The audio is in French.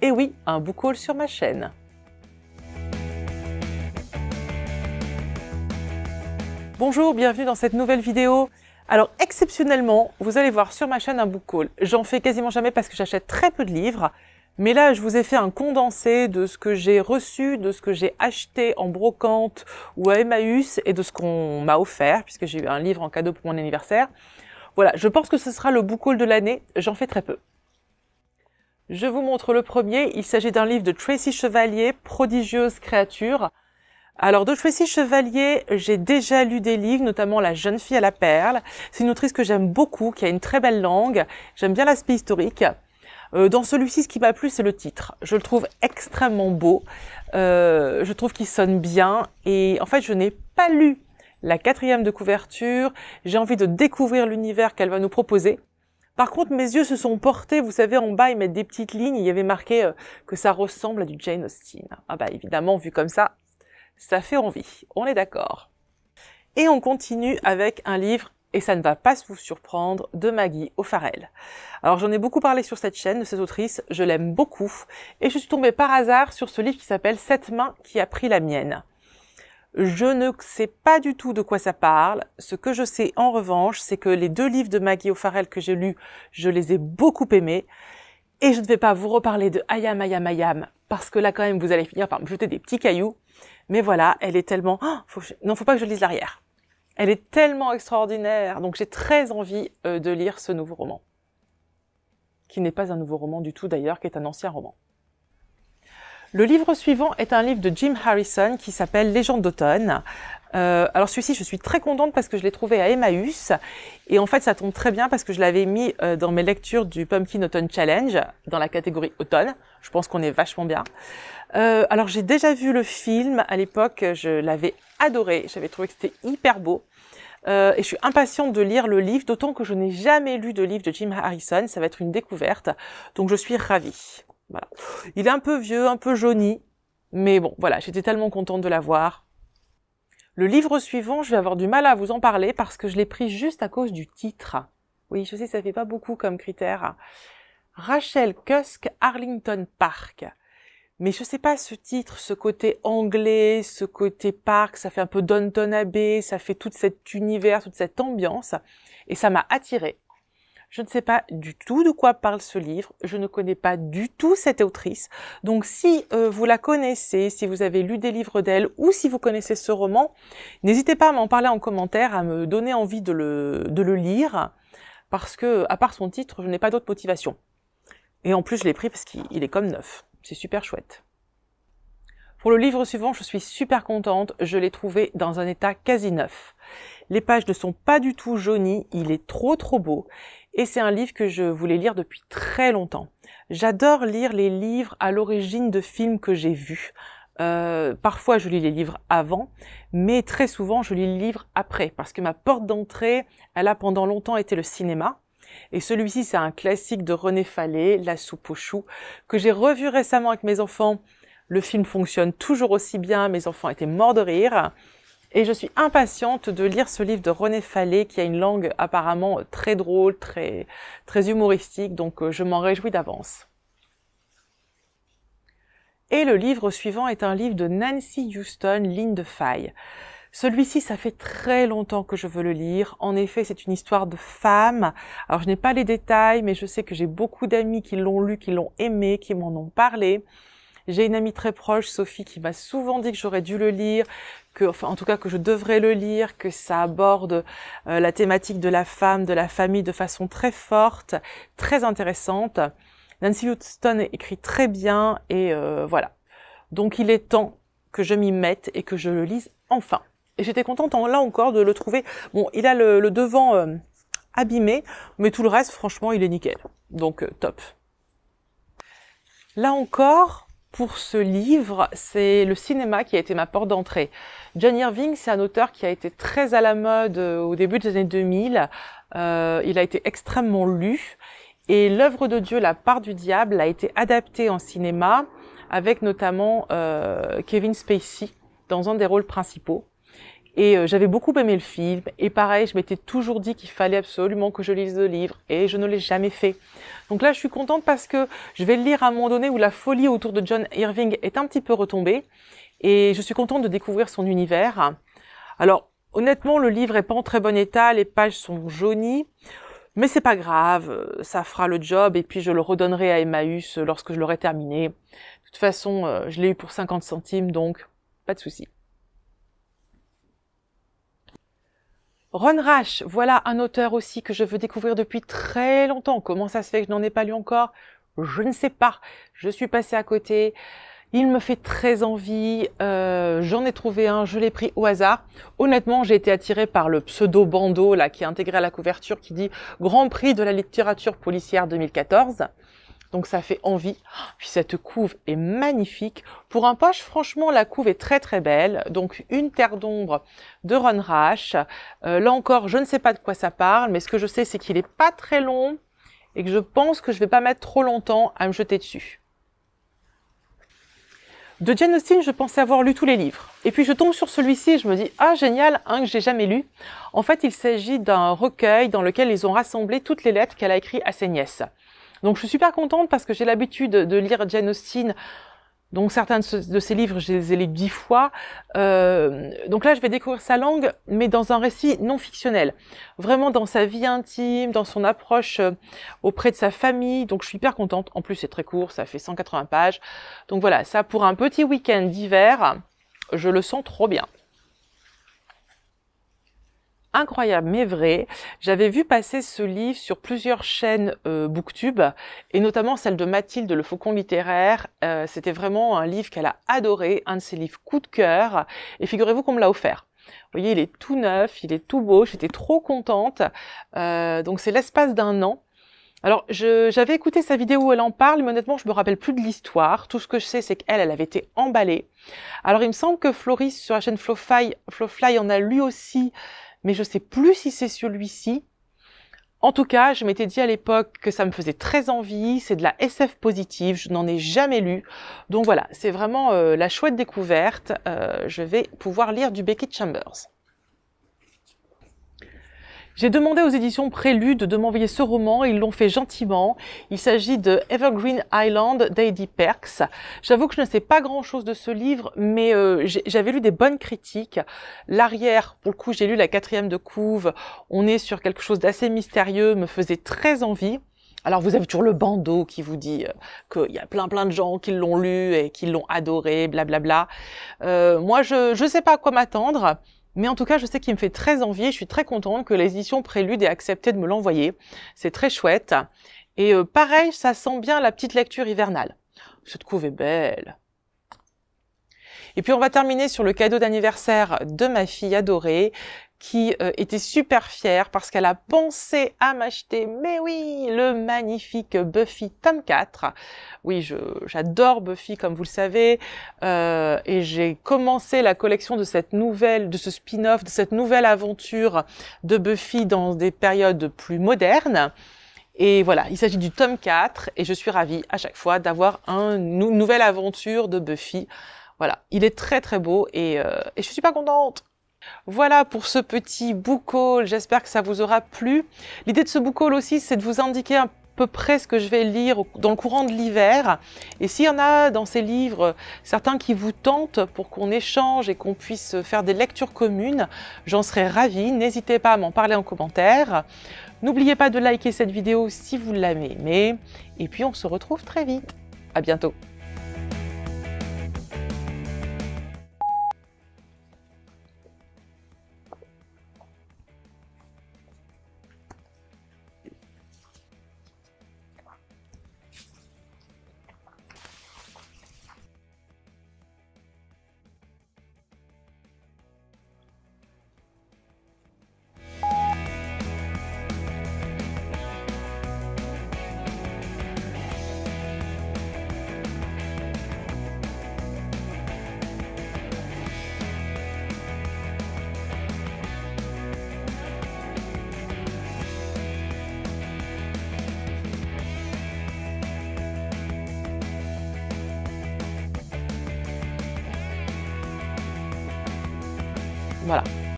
Et oui, un book haul sur ma chaîne. Bonjour, bienvenue dans cette nouvelle vidéo. Alors exceptionnellement, vous allez voir sur ma chaîne un book haul. J'en fais quasiment jamais parce que j'achète très peu de livres. Mais là, je vous ai fait un condensé de ce que j'ai reçu, de ce que j'ai acheté en brocante ou à Emmaüs et de ce qu'on m'a offert, puisque j'ai eu un livre en cadeau pour mon anniversaire. Voilà, je pense que ce sera le book haul de l'année. J'en fais très peu. Je vous montre le premier. Il s'agit d'un livre de Tracy Chevalier, Prodigieuse créature. Alors, de Tracy Chevalier, j'ai déjà lu des livres, notamment La jeune fille à la perle. C'est une autrice que j'aime beaucoup, qui a une très belle langue. J'aime bien l'aspect historique. Dans celui-ci, ce qui m'a plu, c'est le titre. Je le trouve extrêmement beau. Je trouve qu'il sonne bien. Et en fait, je n'ai pas lu la 4e de couverture. J'ai envie de découvrir l'univers qu'elle va nous proposer. Par contre, mes yeux se sont portés, vous savez, en bas, ils mettent des petites lignes. Il y avait marqué que ça ressemble à du Jane Austen. Ah bah évidemment, vu comme ça fait envie. On est d'accord. Et on continue avec un livre, et ça ne va pas vous surprendre, de Maggie O'Farrell. Alors j'en ai beaucoup parlé sur cette chaîne de cette autrice, je l'aime beaucoup, et je suis tombée par hasard sur ce livre qui s'appelle « Cette main qui a pris la mienne ». Je ne sais pas du tout de quoi ça parle. Ce que je sais en revanche, c'est que les 2 livres de Maggie O'Farrell que j'ai lus, je les ai beaucoup aimés. Et je ne vais pas vous reparler de Ayam, Ayam, Ayam, parce que là quand même vous allez finir par me jeter des petits cailloux. Mais voilà, elle est tellement... Oh, non, faut pas que je lise l'arrière. Elle est tellement extraordinaire, donc j'ai très envie de lire ce nouveau roman. Qui n'est pas un nouveau roman du tout d'ailleurs, qui est un ancien roman. Le livre suivant est un livre de Jim Harrison qui s'appelle Légende d'automne. Alors celui-ci, je suis très contente parce que je l'ai trouvé à Emmaüs. Et en fait, ça tombe très bien parce que je l'avais mis dans mes lectures du Pumpkin Autumn Challenge, dans la catégorie automne. Je pense qu'on est vachement bien. Alors j'ai déjà vu le film à l'époque, je l'avais adoré. J'avais trouvé que c'était hyper beau. Et je suis impatiente de lire le livre, d'autant que je n'ai jamais lu de livre de Jim Harrison. Ça va être une découverte. Donc je suis ravie. Voilà. Il est un peu vieux, un peu jauni, mais bon, voilà, j'étais tellement contente de l'avoir. Le livre suivant, je vais avoir du mal à vous en parler parce que je l'ai pris juste à cause du titre. Oui, je sais, ça fait pas beaucoup comme critère. Rachel Cusk, Arlington Park. Mais je sais pas, ce titre, ce côté anglais, ce côté parc, ça fait un peu Downton Abbey, ça fait tout cet univers, toute cette ambiance, et ça m'a attirée. Je ne sais pas du tout de quoi parle ce livre, je ne connais pas du tout cette autrice. Donc si vous la connaissez, si vous avez lu des livres d'elle ou si vous connaissez ce roman, n'hésitez pas à m'en parler en commentaire, à me donner envie de le lire, parce que à part son titre, je n'ai pas d'autre motivation. Et en plus, je l'ai pris parce qu'il est comme neuf. C'est super chouette. Pour le livre suivant, je suis super contente, je l'ai trouvé dans un état quasi neuf. Les pages ne sont pas du tout jaunies, il est trop beau. Et c'est un livre que je voulais lire depuis très longtemps. J'adore lire les livres à l'origine de films que j'ai vus. Parfois, je lis les livres avant, mais très souvent, je lis les livres après, parce que ma porte d'entrée, elle a pendant longtemps été le cinéma. Et celui-ci, c'est un classique de René Fallet, La soupe aux choux, que j'ai revu récemment avec mes enfants. Le film fonctionne toujours aussi bien, mes enfants étaient morts de rire. Et je suis impatiente de lire ce livre de René Fallet qui a une langue apparemment très drôle, très humoristique, donc je m'en réjouis d'avance. Et le livre suivant est un livre de Nancy Houston, Ligne de faille. Celui-ci, ça fait très longtemps que je veux le lire. En effet, c'est une histoire de femme. Alors, je n'ai pas les détails, mais je sais que j'ai beaucoup d'amis qui l'ont lu, qui l'ont aimé, qui m'en ont parlé. J'ai une amie très proche, Sophie, qui m'a souvent dit que j'aurais dû le lire, en tout cas que je devrais le lire, que ça aborde la thématique de la femme, de la famille de façon très forte, très intéressante. Nancy Houston écrit très bien et voilà. Donc il est temps que je m'y mette et que je le lise enfin. Et j'étais contente là encore de le trouver. Bon, il a le devant abîmé, mais tout le reste, franchement, il est nickel. Donc top. Là encore, pour ce livre, c'est le cinéma qui a été ma porte d'entrée. John Irving, c'est un auteur qui a été très à la mode au début des années 2000. Il a été extrêmement lu. Et l'œuvre de Dieu, La part du diable, a été adaptée en cinéma avec notamment Kevin Spacey dans un des rôles principaux. Et j'avais beaucoup aimé le film. Et pareil, je m'étais toujours dit qu'il fallait absolument que je lise le livre. Et je ne l'ai jamais fait. Donc là, je suis contente parce que je vais le lire à un moment donné où la folie autour de John Irving est un petit peu retombée. Et je suis contente de découvrir son univers. Alors, honnêtement, le livre est pas en très bon état. Les pages sont jaunies. Mais c'est pas grave, ça fera le job et puis je le redonnerai à Emmaüs lorsque je l'aurai terminé. De toute façon, je l'ai eu pour 50 centimes, donc pas de souci. Ron Rash, voilà un auteur aussi que je veux découvrir depuis très longtemps. Comment ça se fait que je n'en ai pas lu encore? Je ne sais pas. Je suis passée à côté. Il me fait très envie, j'en ai trouvé un, je l'ai pris au hasard. Honnêtement, j'ai été attirée par le pseudo-bandeau là qui est intégré à la couverture qui dit Grand Prix de la littérature policière 2014. Donc ça fait envie. Puis cette couve est magnifique. Pour un poche, franchement, la couve est très très belle. Donc Une terre d'ombre de Ron Rash. Là encore, je ne sais pas de quoi ça parle, mais ce que je sais, c'est qu'il est pas très long et que je pense que je vais pas mettre trop longtemps à me jeter dessus. De Jane Austen, je pensais avoir lu tous les livres. Et puis je tombe sur celui-ci et je me dis « Ah, génial, un que j'ai jamais lu ». En fait, il s'agit d'un recueil dans lequel ils ont rassemblé toutes les lettres qu'elle a écrites à ses nièces. Donc je suis super contente parce que j'ai l'habitude de lire Jane Austen. Donc certains de ces livres, je les ai lus 10 fois. Donc là, je vais découvrir sa langue, mais dans un récit non fictionnel. Vraiment dans sa vie intime, dans son approche auprès de sa famille. Donc je suis hyper contente. En plus, c'est très court, ça fait 180 pages. Donc voilà, ça pour un petit week-end d'hiver, je le sens trop bien. Incroyable mais vrai, j'avais vu passer ce livre sur plusieurs chaînes Booktube, et notamment celle de Mathilde Le Faucon littéraire. C'était vraiment un livre qu'elle a adoré, un de ses livres coup de cœur, et figurez-vous qu'on me l'a offert. Vous voyez, il est tout neuf, il est tout beau, j'étais trop contente. Donc c'est l'espace d'un an. Alors, j'avais écouté sa vidéo où elle en parle, mais honnêtement, je me rappelle plus de l'histoire. Tout ce que je sais, c'est qu'elle avait été emballée. Alors, il me semble que Floris, sur la chaîne Flowfly, en a lu aussi, mais je sais plus si c'est celui-ci. En tout cas, je m'étais dit à l'époque que ça me faisait très envie, c'est de la SF positive, je n'en ai jamais lu. Donc voilà, c'est vraiment la chouette découverte. Je vais pouvoir lire du Becky Chambers. J'ai demandé aux éditions Prélude de m'envoyer ce roman, ils l'ont fait gentiment. Il s'agit de Evergreen Island d'Heidi Perks. J'avoue que je ne sais pas grand-chose de ce livre, mais j'avais lu des bonnes critiques. L'arrière, pour le coup, j'ai lu la 4e de couve. On est sur quelque chose d'assez mystérieux, me faisait très envie. Alors vous avez toujours le bandeau qui vous dit qu'il y a plein de gens qui l'ont lu et qui l'ont adoré, blablabla. Moi, je sais pas à quoi m'attendre. Mais en tout cas, je sais qu'il me fait très envie et je suis très contente que les éditions Prélude aient accepté de me l'envoyer. C'est très chouette. Et pareil, ça sent bien la petite lecture hivernale. Cette couve est belle. Et puis on va terminer sur le cadeau d'anniversaire de ma fille adorée, qui était super fière parce qu'elle a pensé à m'acheter, mais oui, le magnifique Buffy tome 4. Oui, j'adore Buffy, comme vous le savez, et j'ai commencé la collection de cette nouvelle, de ce spin-off, de cette nouvelle aventure de Buffy dans des périodes plus modernes. Et voilà, il s'agit du tome 4, et je suis ravie à chaque fois d'avoir une nouvelle aventure de Buffy. Voilà, il est très très beau, et je suis super contente. Voilà pour ce petit book haul, j'espère que ça vous aura plu. L'idée de ce book haul aussi, c'est de vous indiquer à peu près ce que je vais lire dans le courant de l'hiver. Et s'il y en a dans ces livres, certains qui vous tentent pour qu'on échange et qu'on puisse faire des lectures communes, j'en serais ravie. N'hésitez pas à m'en parler en commentaire. N'oubliez pas de liker cette vidéo si vous l'avez aimée. Et puis on se retrouve très vite. À bientôt. Voilà.